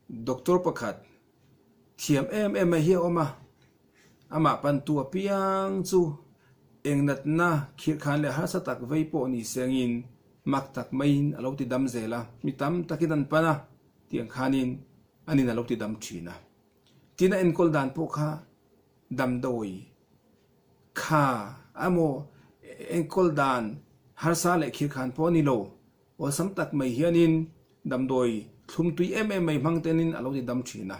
doctor pakhat thiam em hi oma ama pan tu piang chu engnat na khir khan le har satak vei po ni sengin mak tak main alo ti dam zela mitam takidan pana tiang khanin anin alo ti dam thina tina enkol dan po kha dam doi kha amo enkol dan har sa le khir khan po ni lo o sam tak mai hianin dam doi thum tui mai mangtenin alo ti dam thina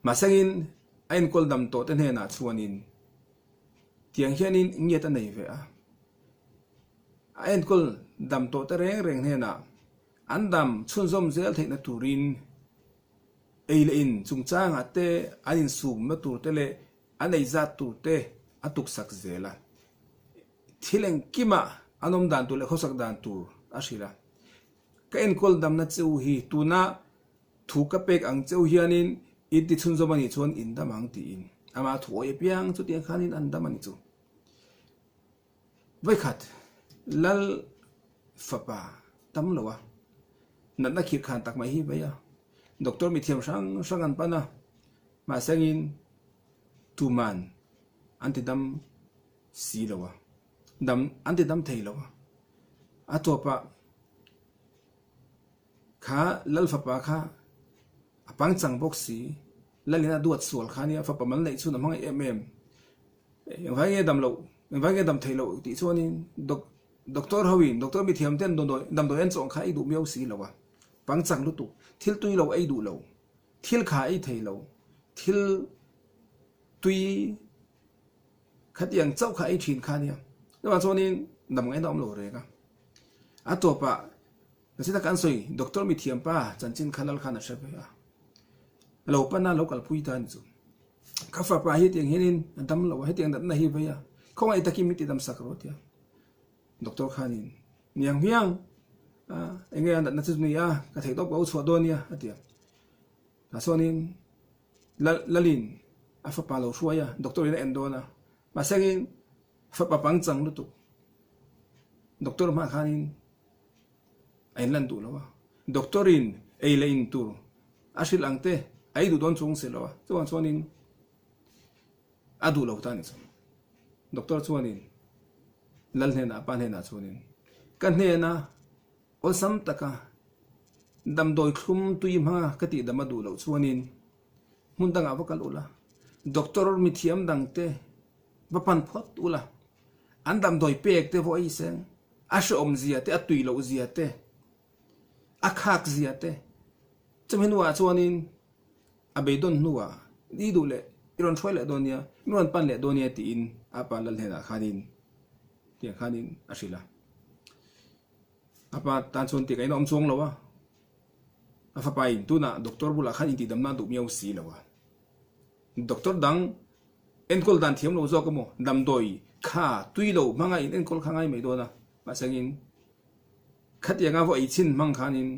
masangin enkol dam to te na chuanin tiang hianin nge ta nei ve a enkol dam to te reng na an dam chun zom zel theina turin eile in chungchang ate anin sum na tur te le anei za tur te atuk sak zela thileng kima anom dan tu le khosak dan tur ashira ka enkol dam na cheu hi tuna thu ka pek ang cheu hianin iti chun zom ani chon in damang ti in ama thuai piang chu tiang khanin an damani chu vai khat lal fapa tam lowa nan na khir khan tak mai hi baya doctor mi thiam sang an pana ma sangin tuman antidam si lowa dam antidam thei lowa atopa kha lal fapa kha apang chang box si lalina duat sual khania fapa man nei chu na mang yang vai nge dam lo yang vai nge dam thei lo ti chuanin doctor hawin doctor mi thiam ten dam do en chong kha i du miau si lowa pang chang lu tu thil tui lo ai du lo thil kha ai thei lo thil tui khat yang chau kha ai thin khania na chuanin dam ngai dam lo re ka atopa nasita kan soi doctor mi thiam pa chanchin khalal khana shabe a lo pana local pui tan chu ka fa pa hi tiang hinin dam lo hi tiang dat na hi baya khong ai takim ti dam sakrotia doctor khanin niang hiang enge an dat na chu ni a ka thei dok go chho donia atia na sonin lalin a fa pa lo shuaya doctor ina endona ma sangin fa pa pang chang lu tu doctor ma khanin ai lan tu lawa doctorin ei lein tur ashil angte ai du don chung se lawa chuan chuanin adu lo tani chu doctor chuanin lal hne na pa hne na chuanin kan hne na ol sam taka dam doi khum tui ma kati dam adu lo chuanin mun danga bakal ula doctor mi thiam dangte bapan phot ula an dam doi pek te vo ai sen ashom zia te atui lo zia te akhak zia te chamenwa chuanin abeidon nuwa di du le iron thoi le donia iron pan le donia ti in apa lal hena khanin ti khanin ashila apa tan chon ti kai nom chong lowa afa pai tu na doctor bula khan ti dam na du miau si lowa doctor dang enkol dan thiam lo zo ko mo dam doi kha tui lo manga in enkol khangai mai do na ma sangin khat yanga vo ichin mang khanin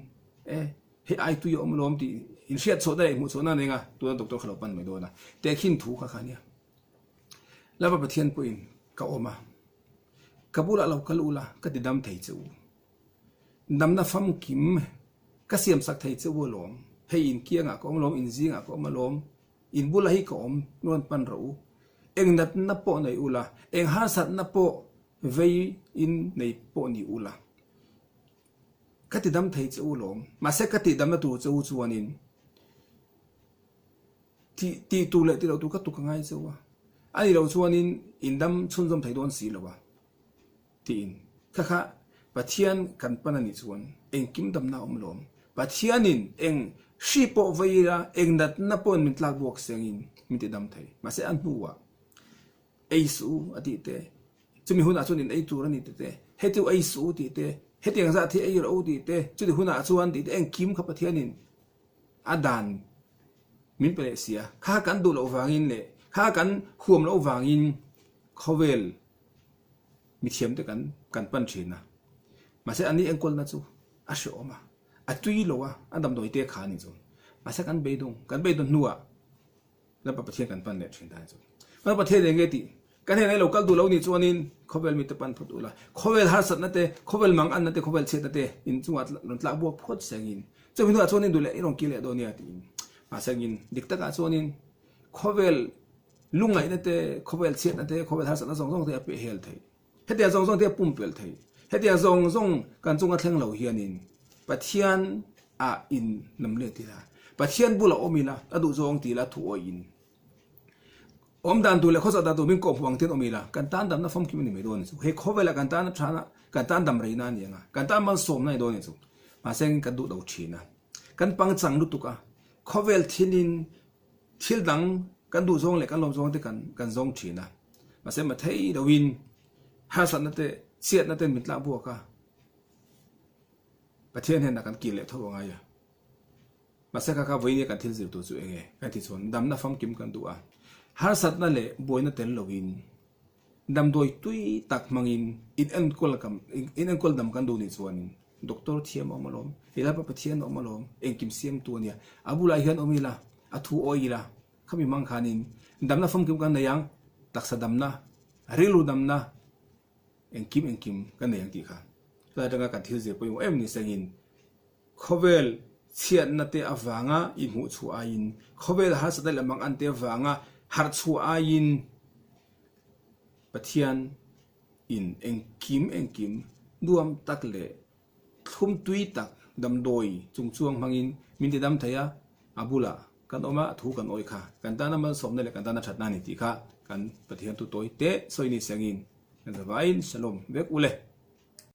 he ai tu yom lom ti in shiat so dai mu so na nenga tu doctor khalo pan mai do na te khin thu kha khania laba pathian pu in ka oma kabula lo kalula ka ti dam thei chu dam na fam kim ka siam sak thei chu wo lom he in kianga ko lom in zinga ko ma lom in bula hi ko om non pan ro eng nat na po nei ula eng har sat na po vei in nei po ni ula kati dam thei chu lom ma se kati dam na tu chu chuanin ti tu le ti lo tu ka tu ka ngai chu wa ai lo chuanin in dam chun jom thei don si lo wa tin kha kha pathian kan pan ani chuan eng kim dam na om lom pathianin eng shi po veira eng nat na pon min tlak bok sengin min ti dam thei ma se an huwa ei su ati te chumi huna chunin ei tur ani te he tu ei su ti te he tiang za thi ei ro ti te chu di huna chuan ti eng kim kha pathianin adan min pe sia kha kan du lo wangin le kha kan huam lo wangin khovel mi thiam te kan pan thina ma se ani engkol na chu a sho ma atui lo wa andam doi te kha ni chu ma se kan beidong nuwa la pa pathian kan pan le thin dai chu ma pathian le nge ti kan he nei local du lo ni chuanin khovel mi te pan phut ula khovel har sat na te khovel mang an na te khovel che ta te in chuat lon tla bo phot sengin จะเป็นตัวชนินดูแลรองกิเลโดเนี่ยตีมาเสกินดิกตะกาชนินขเวลลุงไงนั่นเตะขเวลเชียนั่นเตะขเวลหาสัตว์ส่งเตะเปเฮลไทยเฮตียส่งเตะปุ่มเปลไทยเฮตียส่งการจงกระเทงเหล่าเฮียนินปัจเจียนอินนำเลือดทีละปัจเจียนบุลาอมิละอดุจงตีละถูอินดันดูแลเขาจะดันดูมิงกบหวังเทียนอมิละกันตันดำน้ำฟอมคิมินิไม่โดนสุเฮขเวลกันตันชนะกันตันดำไรนั่นยังไงกันตันมันสมนั่นโดนสุมาเสกินกันดูดาวชีนะกันปังจังลุตุกะขเวลทินินทิลดังกันดูจงเลยกันลมจงที่กันจงชีนะมาเสมาเทยดาวินหาสันนั่นเตะเสียนั่นเตะมิตรลาบัวกะประเทศเห็นนักการกิเลสทั่วไงอ่ะมาเสกข้าววินี่กันที่สิบตัวจุเองกันที่ส่วนดำน้าฟังกิมกันตัวหาสัตว์นั่นแหละบวยนั่นเต็นลวินดำโดยตุยตักมังอินอินเอ็นกอลกันอินเอ็นกอลดำกันดูนี่ส่วนด็อกเตอร์เทียมออกมาล้มเวลาประเทศออกมาล้มเองกิมเสียมตัวเนี่ยอาบุไลเฮียนอมิละอาทูโออีละเขามีมังคานินดำน้าฟังกิมกันในยังตักสะดำนะเรียลูดำนะเองกิมกันในยังตีค่ะแล้วดังกันที่สิบไปอยู่นี่เสกินขเวลเชียนนัตเตอฟังอินหูชัวอินขเวลหาสเตลมังอันเตอฟังฮาร์ชัวอินปะเทียนอินเองกิมรวมตักเล่ทุ่มตุยตักดำโดยจุงช่วงมังอินมินติดำเทียอาบุละกันออกมาถูกันโอยค่ะกันตานามันสมนั่นแหละกันตานาชัดนานิติค่ะกันปะเทียนตุโตยเตะสอยนิเสกินกันสบายสลมเบกอุเล